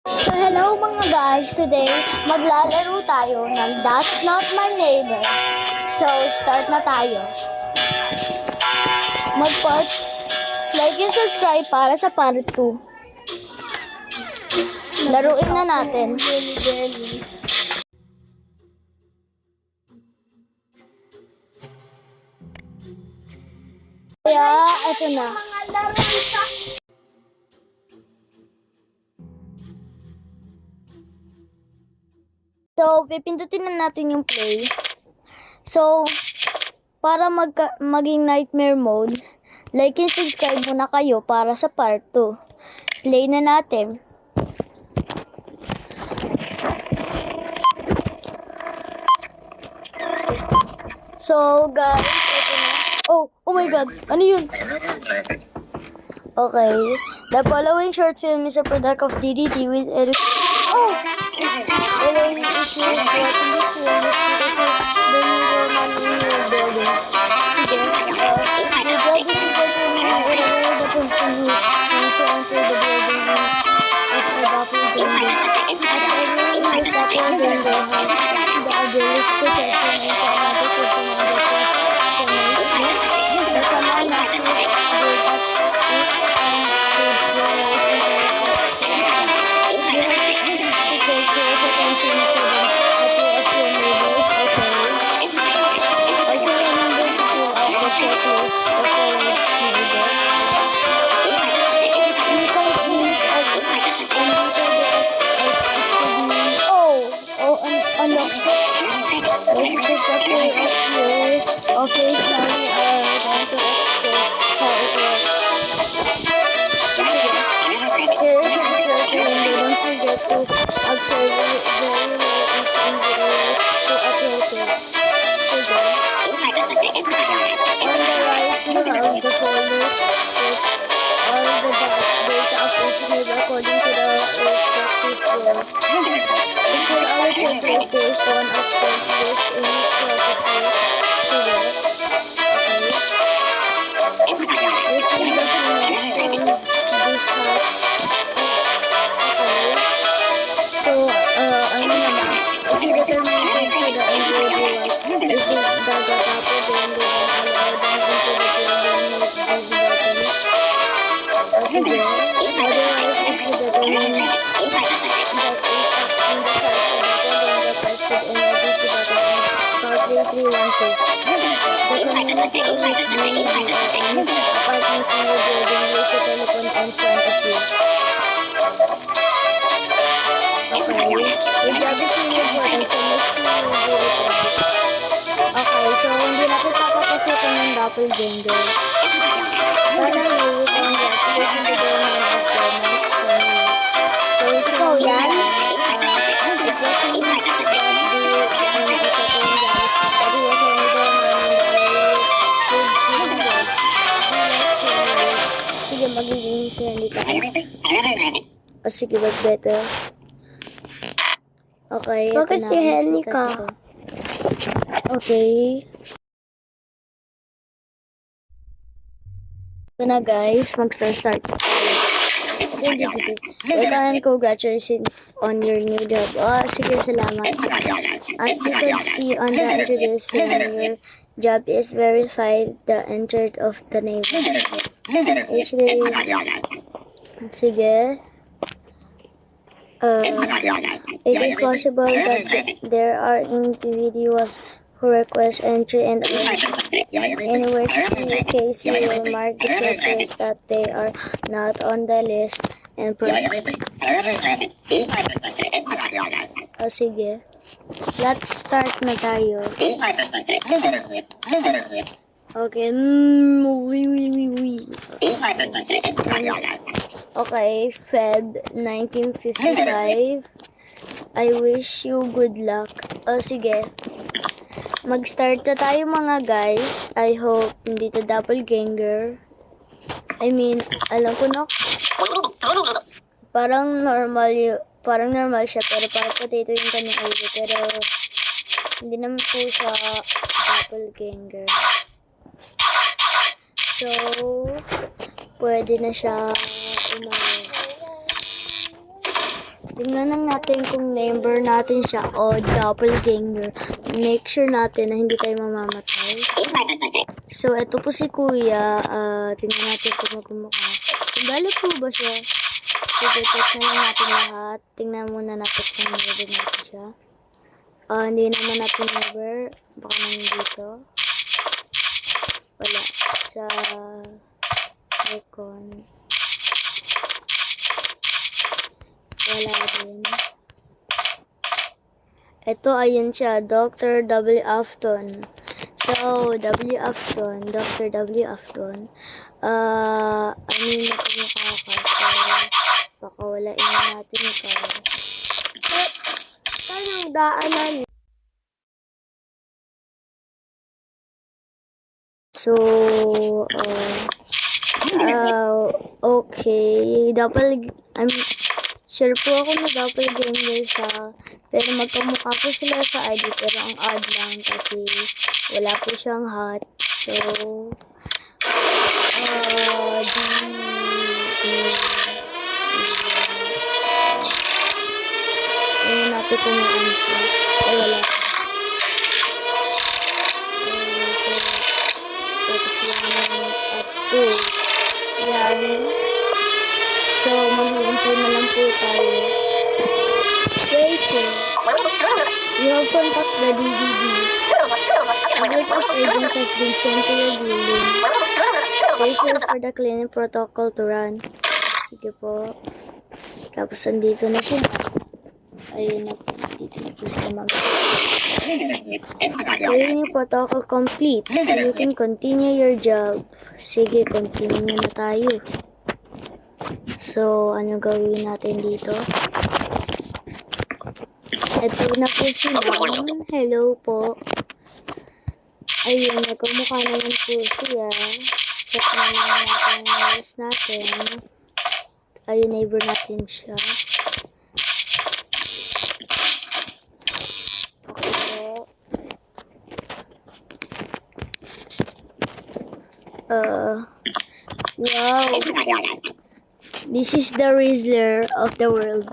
So hello mga guys, today maglalaro tayo ng That's Not My Neighbor. So start na tayo. Mag-part, like and subscribe para sa part 2. Laruin na natin. Kaya ito na. So, pipindutin na natin yung play. So, para maging nightmare mode, like and subscribe muna kayo para sa part 2. Play na natin. So, guys, ito na. Oh my God. Ano yun? Okay. The following short film is a product of DDT with Hello, if you're watching this film, because of the new woman in your building. Sige, you drag this video to me wherever the person who wants to enter the building as a doppelganger. As everyone knows, doppelganger has the ability to transform into another person and impersonate him. But some are not too good at it and could generate you have to pay close attention to the couple of your neighbors, okay? Also remember to fill out the checklist of your neighbor. You can please because it could mean this is the structure of your office. Now we are going to explain how it works. Here is a security window. Don't forget to observe very well each individual who approaches. So then, on the right you have the folders with all the data of each neighbor according to the respective floor. To fill out the checklist, take one of the list in front of you. So there. Okay. This is the next from this house. So, ano naman, if you determine to the individual, is it dagatapos then they can allow them into the building with these buttons? Sige. Otherwise, if you determine that is in the size of the button, then the price could energize the button and call 3312. The community of which may be an apartment in the building use the telephone in front of you. Okay, your job is really important, so make sure you do it right. Okay, so hindi na kita papasukin ng doppelganger. Finally, congratulations to the man of the night. So, ikaw yan? It wasn't that the isa ko yung gamit, but he was only the man in the area who sige, magiging Henry tayo. O sige, wag better. Okay, bakit si Henry ka? Okay. Ito na guys, mag-start. Welcome and congratulations on your new job. Oh, sige, salamat. As you can see on the introduced film, your job is verified the entered of the name. Actually, sige. It is possible that there are individuals who request entry and in which case you will mark the checklist that they are not on the list and proceed. O sige. Let's start na tayo. Okay. Okay, Feb 1955. I wish you good luck. O sige. Mag-start na tayo mga guys. I hope hindi to doppelganger. I mean, alam ko na. Parang normal siya pero parang potato yung kanyang ulo. Pero hindi naman po siya doppelganger. So, pwede na siya umalis. Tingnan lang natin kung neighbor natin siya o doppelganger. Make sure natin na hindi tayo mamamatay. So, ito po si Kuya. Tingnan natin kung magmumukha. Sandali po ba siya? Sige, check na lang natin lahat. Tingnan muna natin kung neighbor natin siya. Hindi naman natin neighbor. Baka nandito. Wala. Sa second. Wala din. Ito, ayun siya. Dr. W. Afton. So, W. Afton. Dr. W. Afton. Magkamukha ka. So, baka walain natin ka. Saan ang daanan? So, okay. Sure po ako na doppelganger siya. Pero magkamukha po sila sa ID. Pero ang odd lang kasi wala po siyang hat. So, tingnan natin kung may answer. Ay, wala. Tapos 1 at 2. Yan. So, mag-iintay na lang po tayo. Waiting. You have contact the DDD. A group of agents has been sent to your building. Please wait for the cleaning protocol to run. Sige po. Tapos, andito na siya. Ayun na po. Dito na po siya cleaning protocol complete. You can continue your job. Sige, continue na tayo. So, ano gawin natin dito? Ito na po si Ma'am. Hello po. Ayun, nagkamukha naman po siya. Check naman natin yung list natin. Ayun, neighbor natin siya. Okay po. Wow. This is the Rizzler of the world.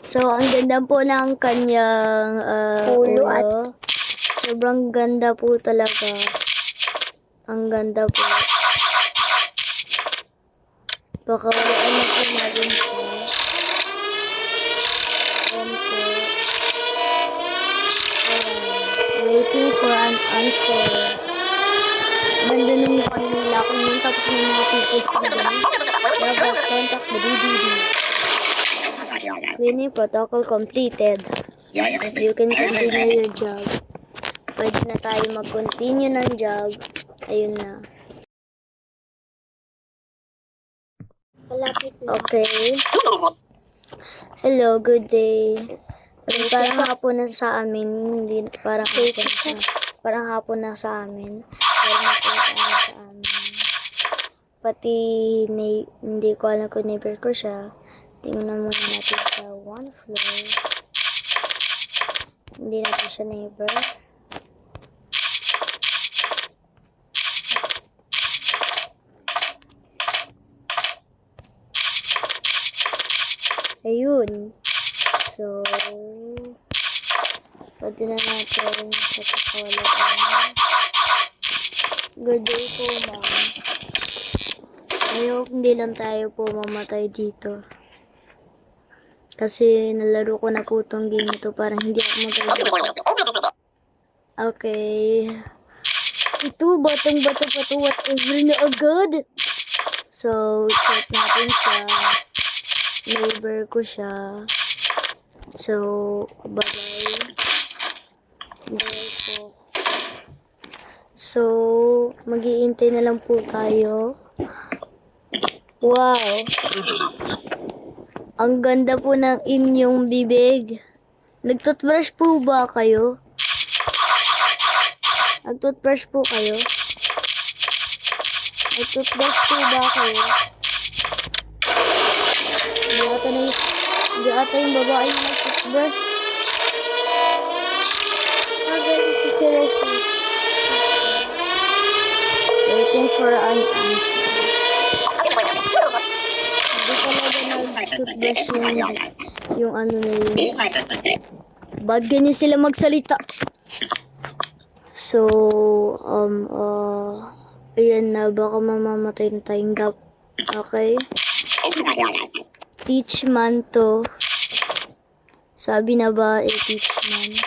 So, ang ganda po ng kanyang ulo. Sobrang ganda po talaga. Ang ganda po. Baka walaan na po natin siya. Ayan po. Waiting for an answer. Ganda nung mukha nila kung yun. Tapos may mga peoples pa na ganun. Dapat contact the DDD. Cleaning protocol completed. You can continue your job. Pwede na tayo mag-continue ng job. Ayun na. Okay. Hello, good day. Parang hapon na sa amin. Hindi, parang hapon na sa amin. Parang hapon na sa amin. Pati hindi ko alam kung neighbor ko siya. Tingnan muna natin sa 1 floor. Hindi natin siya neighbor. Ayun. So, pwede na natin sa pakawalaan. Good day po, ma'am. I hope hindi lang tayo po mamatay dito. Kasi nalaro ko na po itong game ito. Parang hindi ako magaling. Okay. Ito, batang-bata pa ito. Whatever na agad. So, check natin siya. Neighbor ko siya. So, bye-bye. Bye po. So, mag-iintay na lang po tayo. Wow. Ang ganda po ng inyong bibig. Nag-toothbrush po ba kayo? Nag-toothbrush po kayo? Nag-toothbrush po ba kayo? Hindi ata yung babae na nag-toothbrush. Waiting for an answer. Di talaga nag-toothbrush yung ano na yun. Ba't ganyan sila magsalita? So, ayan na, baka mamamatay na tayong gap. Okay? Teach man to. Sabi na ba, teach man?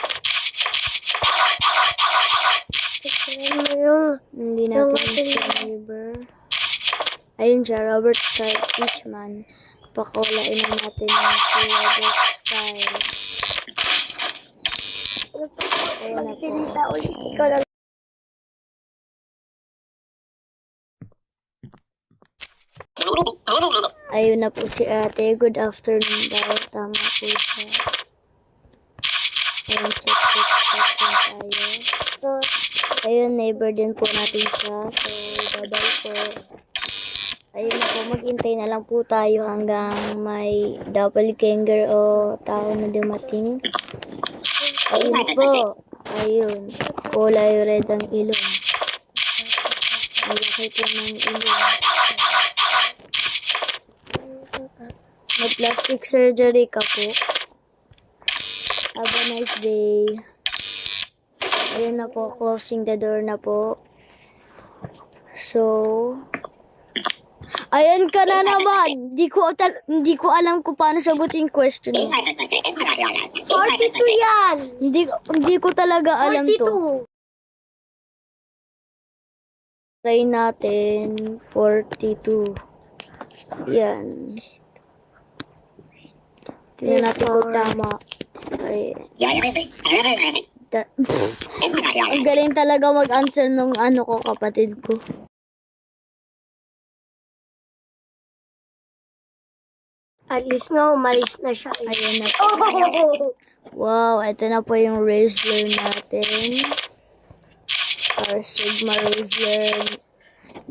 Hindi natin si neighbor. Ayun siya, Robert Sky, teach man. Pakulain na natin yung si Robert Sky. Ayun na po. Ikaw lang. Ayun na po si ate. Good afternoon daw. Tama po siya. Ayun, check lang tayo. Ayun, neighbor din po natin siya. So, bye-bye po. Ayun na po, mag-intay na lang po tayo hanggang may doppelganger o tao na dumating. Ayun po. Ayun. Kulay red ang ilong. Ang laki po ng ilong. Mag-plastic surgery ka po. Have a nice day. Ayun na po, closing the door na po. So, ayan ka na naman. Hindi ko alam kung paano sagutin yung question mo. 42 yan. Hindi ko talaga alam to. 42. Try natin 42. Yan. Tingnan natin kung tama. Ay. Ang galing talaga mag-answer nung ano ko, kapatid ko. At least nga, umalis na siya. Ayan na po. Wow, ito na po yung Razzler natin. Our Sigma Razzler.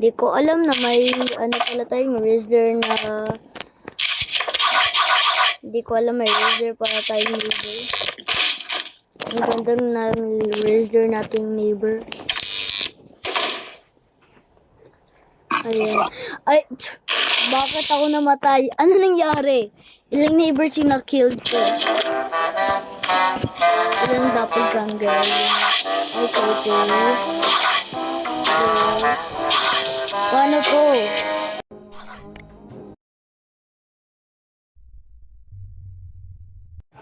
Di ko alam na may ano pala tayong Razzler na... Hindi ko alam may Razzler para tayong neighbor. Ang gandang na Razzler nating neighbor. Ayan. Ay, bakit ako namatay? Ano nangyari? Ilang neighbors yung na-killed ko? Ilang doppelganger? Okay, 2. So, paano to?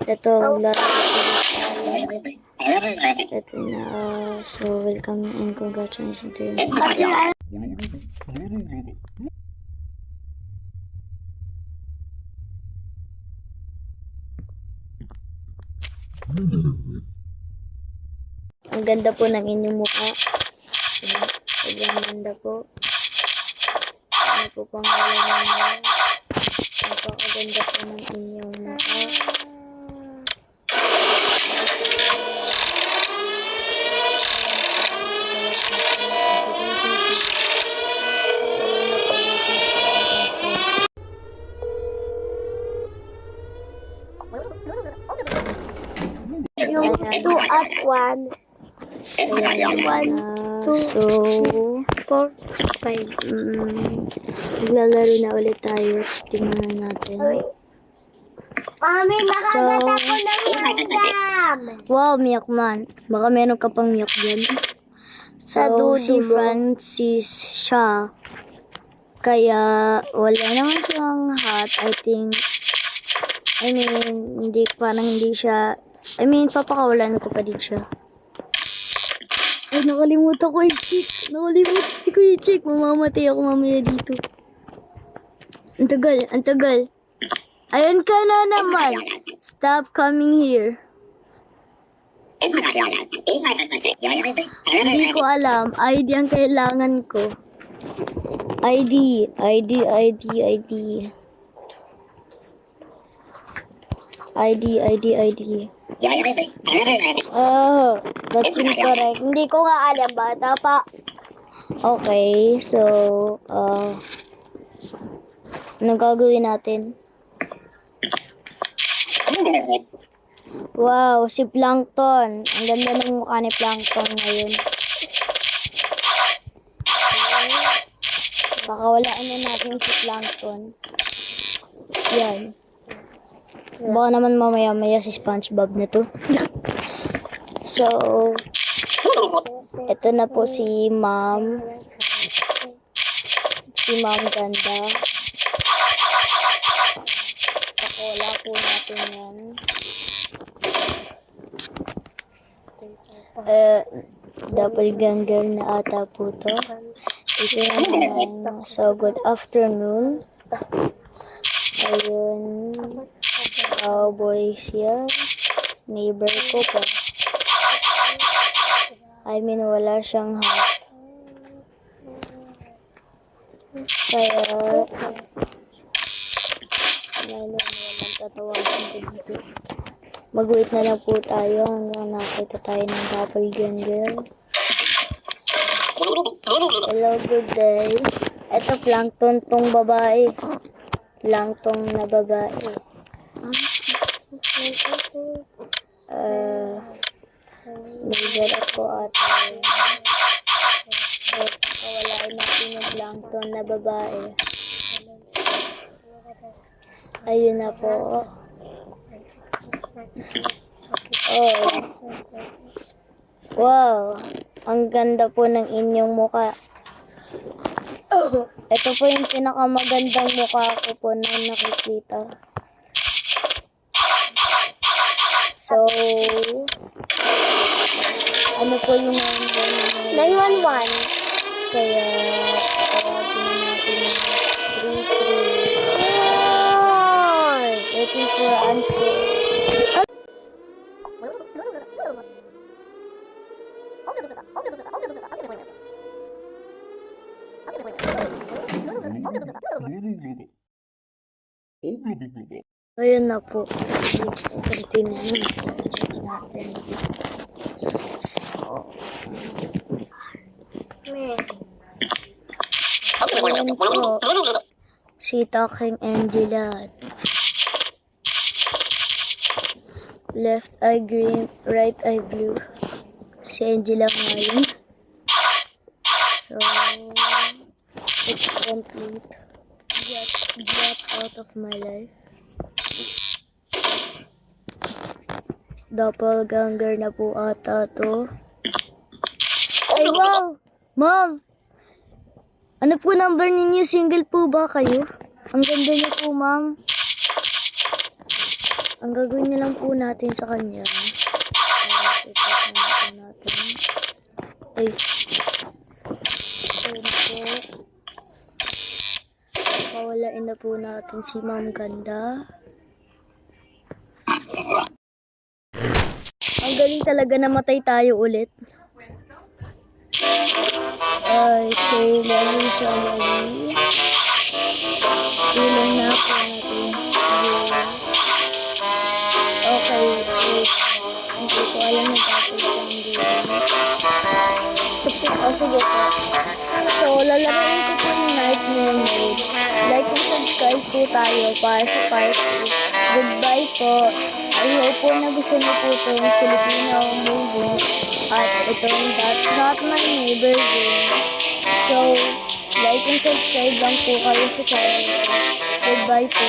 Ito, laro ko. Ito na. So, welcome and congratulations to you. Ang ganda po ng inyong mukha. Sobrang ganda po. Ano po pangalan ninyo? Napakaganda po ng inyong mukha. Yung 2 at 1. Ayan, so, 4, 5. Maglalaro na ulit tayo. Tingnan natin. Mami, nakagat ako ng hanggang. Wow, Miyakman. Baka meron ka pang Miyak dyan. Sa So, dulo si mo. Francis siya. Kaya, wala naman siyang hat. Papakawalan ko pa din siya. Ay, nakalimutan ko yung check. Mamamatay ako mamaya dito. Ang tagal. Ayun ka na naman. Stop coming here. Hindi ko alam. ID ang kailangan ko. ID. Oh, that's incorrect. Hindi ko nga alam. Bata pa. Okay, so, anong gagawin natin? Wow, si Plankton. Ang ganda ng mukha ni Plankton ngayon. Baka walaan na natin si Plankton. Yan. Baka naman mamaya-maya si SpongeBob na to. So, ito na po si Ma'am. Si Ma'am Ganda. Pakola po natin yan. Doppelganger na ata po to. Ito naman. So, good afternoon. Ayun. Cowboys yan. Neighbor ko pa. I mean, wala siyang hat. Kaya, walang tatawagan ko dito. Mag-wait na lang po tayo hanggang nakita tayo ng doppelganger. Hello, good day. Ito, plankton tong babae. Plankton na babae. Neighbor ako ata. So, pakawalain natin yung plankton na babae. Ayun na po. Oh. Wow. Ang ganda po ng inyong muka. Ito po yung pinakamagandang mukha ko po na nakikita. So, ano po yung number namin? 911. Kaya, tawagin na natin yung 33. Waiting for answer. Ayun na po. Continue natin. So, ayun po. Si Talking Angela. Left eye green, right eye blue. Si Angela ngayon. So, it's complete. Get out of my life. Doppelganger na po ata to. Ay, wow! Ma'am! Ano po number ninyo? Single po ba kayo? Ang ganda niyo po, ma'am. Ang gagawin na lang po natin sa kanya. Check na natin. Ay. Ayun po. Pawalain na po natin si Ma'am Ganda. Ang galing talaga, namatay tayo ulit. Ay, kay Lalo Salary. Tulong na po natin. Okay, wait. Hindi ko alam na dapat ang gawin. Sige po. So, lalaroin ko po yung Nightmare Mode. Like and subscribe po tayo para sa part 2. Goodbye po. I hope po na gusto niyo po itong Filipino movie. At itong That's Not My Neighbor game. So, like and subscribe lang po kayo sa channel ko. Goodbye po.